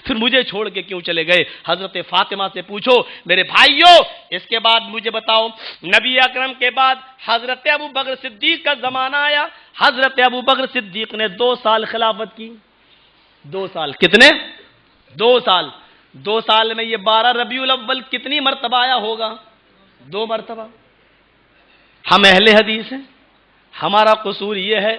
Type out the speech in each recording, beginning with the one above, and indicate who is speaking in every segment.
Speaker 1: پھر مجھے چھوڑ کے کیوں چلے گئے؟ حضرت فاطمہ سے پوچھو میرے بھائیوں۔ اس کے بعد مجھے بتاؤ، نبی اکرم کے بعد حضرت ابو بکر صدیق کا زمانہ آیا۔ حضرت ابو بکر صدیق نے 2 سال خلافت کی۔ 2 سال کتنے؟ 2 سال۔ 2 سال میں یہ 12 ربیع الاول کتنی مرتبہ آیا ہوگا؟ 2 مرتبہ۔ ہم اہل حدیث ہیں، ہمارا قصور یہ ہے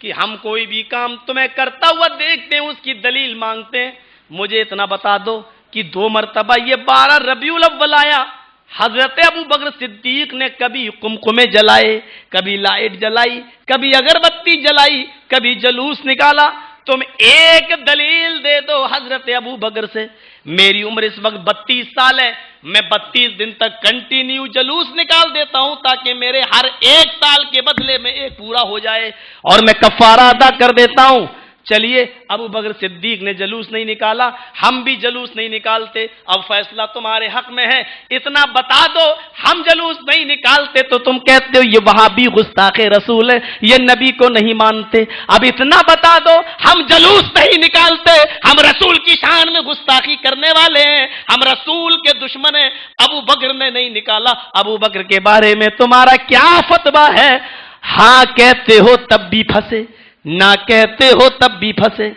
Speaker 1: کہ ہم کوئی بھی کام تمہیں کرتا ہوا دیکھتے ہیں، اس کی دلیل مانگتے ہیں۔ مجھے اتنا بتا دو کہ 2 مرتبہ یہ 12 ربیع الاول آیا، حضرت ابو بکر صدیق نے کبھی قمقمے جلائے، کبھی لائٹ جلائی، کبھی اگربتی جلائی، کبھی جلوس نکالا؟ تم ایک دلیل دے دو حضرت ابو بکر سے۔ میری عمر اس وقت 32 سال ہے، میں 32 دن تک کنٹینیو جلوس نکال دیتا ہوں تاکہ میرے ہر 1 سال کے بدلے میں 1 پورا ہو جائے، اور میں کفارہ ادا کر دیتا ہوں۔ چلیے، ابو بکر صدیق نے جلوس نہیں نکالا، ہم بھی جلوس نہیں نکالتے، اب فیصلہ تمہارے حق میں ہے۔ اتنا بتا دو، ہم جلوس نہیں نکالتے تو تم کہتے ہو یہ وہابی گستاخ رسول ہے، یہ نبی کو نہیں مانتے۔ اب اتنا بتا دو، ہم جلوس نہیں نکالتے، ہم رسول کی شان میں گستاخی کرنے والے ہیں، ہم رسول کے دشمن ہیں، ابو بکر نے نہیں نکالا، ابو بکر کے بارے میں تمہارا کیا فتویٰ ہے؟ ہاں کہتے ہو تب بھی پھنسے، نہ کہتے ہو تب بھی پھنسے۔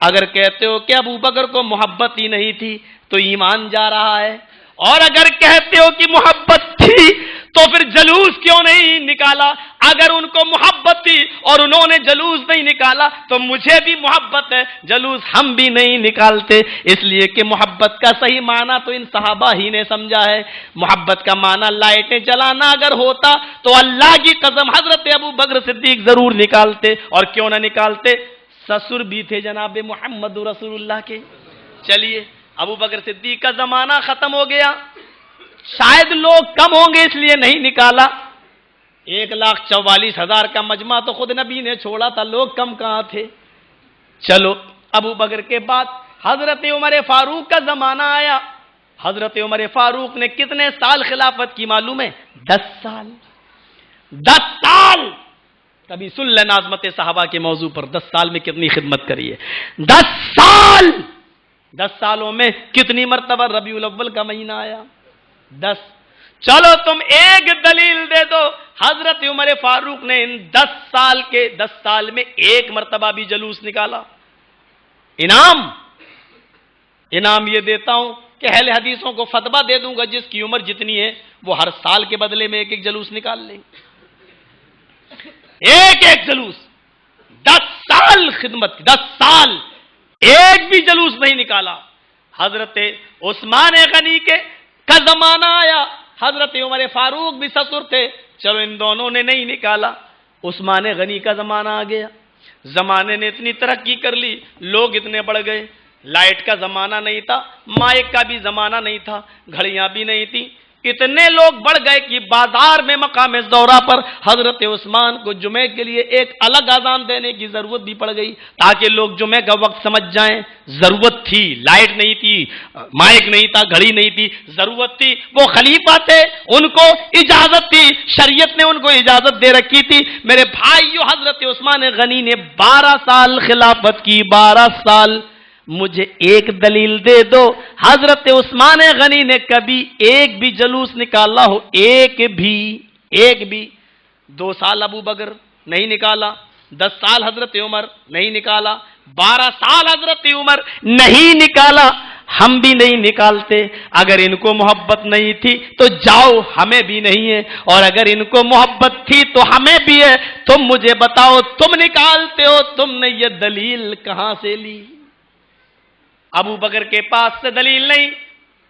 Speaker 1: اگر کہتے ہو کہ ابو بکر کو محبت ہی نہیں تھی تو ایمان جا رہا ہے، اور اگر کہتے ہو کہ محبت تھی تو پھر جلوس کیوں نہیں نکالا؟ اگر ان کو محبت تھی اور انہوں نے جلوس نہیں نکالا تو مجھے بھی محبت ہے، جلوس ہم بھی نہیں نکالتے، اس لیے کہ محبت کا صحیح معنی تو ان صحابہ ہی نے سمجھا ہے۔ محبت کا معنی لائٹیں جلانا اگر ہوتا تو اللہ کی قسم حضرت ابو بکر صدیق ضرور نکالتے، اور کیوں نہ نکالتے؟ سسر بھی تھے جناب محمد رسول اللہ کے۔ چلیے، ابو بکر صدیق کا زمانہ ختم ہو گیا، شاید لوگ کم ہوں گے اس لیے نہیں نکالا۔ 1,44,000 کا مجمع تو خود نبی نے چھوڑا تھا، لوگ کم کہاں تھے؟ چلو، ابو بکر کے بعد حضرت عمر فاروق کا زمانہ آیا۔ حضرت عمر فاروق نے کتنے سال خلافت کی معلوم ہے؟ 10 سال۔ 10 سال! کبھی سن لینا عظمت صحابہ کے موضوع پر، 10 سال میں کتنی خدمت کری ہے۔ 10 سال! 10 سالوں میں کتنی مرتبہ ربیع الاول کا مہینہ آیا؟ 10۔ چلو تم ایک دلیل دے دو، حضرت عمر فاروق نے ان 10 سال میں 1 مرتبہ بھی جلوس نکالا؟ انعام یہ دیتا ہوں کہ اہل حدیثوں کو فتویٰ دے دوں گا جس کی عمر جتنی ہے وہ ہر سال کے بدلے میں 1 جلوس نکال لیں، 1 جلوس۔ 10 سال خدمت، 10 سال 1 بھی جلوس نہیں نکالا۔ حضرت عثمان غنی کا زمانہ آیا، حضرت عمر فاروق بھی سسر تھے، چلو ان دونوں نے نہیں نکالا۔ عثمان غنی کا زمانہ آ گیا، زمانے نے اتنی ترقی کر لی، لوگ اتنے بڑھ گئے، لائٹ کا زمانہ نہیں تھا، مائک کا بھی زمانہ نہیں تھا، گھڑیاں بھی نہیں تھی، اتنے لوگ بڑھ گئے کہ بازار میں مقام زورہ پر حضرت عثمان کو جمعے کے لیے ایک الگ اذان دینے کی ضرورت بھی پڑ گئی تاکہ لوگ جمعے کا وقت سمجھ جائیں۔ ضرورت تھی، لائٹ نہیں تھی، مائک نہیں تھا، گھڑی نہیں تھی، ضرورت تھی۔ وہ خلیفہ تھے، ان کو اجازت تھی، شریعت نے ان کو اجازت دے رکھی تھی۔ میرے بھائیو، حضرت عثمان غنی نے 12 سال خلافت کی، 12 سال۔ مجھے ایک دلیل دے دو، حضرت عثمان غنی نے کبھی 1 بھی جلوس نکالا ہو؟ 1 بھی۔ 2 سال ابو بکر نہیں نکالا، 10 سال حضرت عمر نہیں نکالا، 12 سال حضرت عمر نہیں نکالا، ہم بھی نہیں نکالتے۔ اگر ان کو محبت نہیں تھی تو جاؤ، ہمیں بھی نہیں ہے، اور اگر ان کو محبت تھی تو ہمیں بھی ہے۔ تم مجھے بتاؤ، تم نکالتے ہو، تم نے یہ دلیل کہاں سے لی؟ ابو بکر کے پاس سے دلیل نہیں،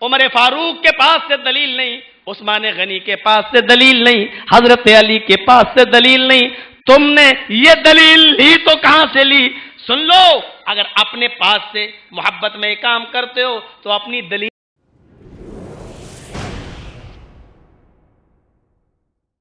Speaker 1: عمر فاروق کے پاس سے دلیل نہیں، عثمان غنی کے پاس سے دلیل نہیں، حضرت علی کے پاس سے دلیل نہیں، تم نے یہ دلیل لی تو کہاں سے لی؟ سن لو، اگر اپنے پاس سے محبت میں کام کرتے ہو تو اپنی دلیل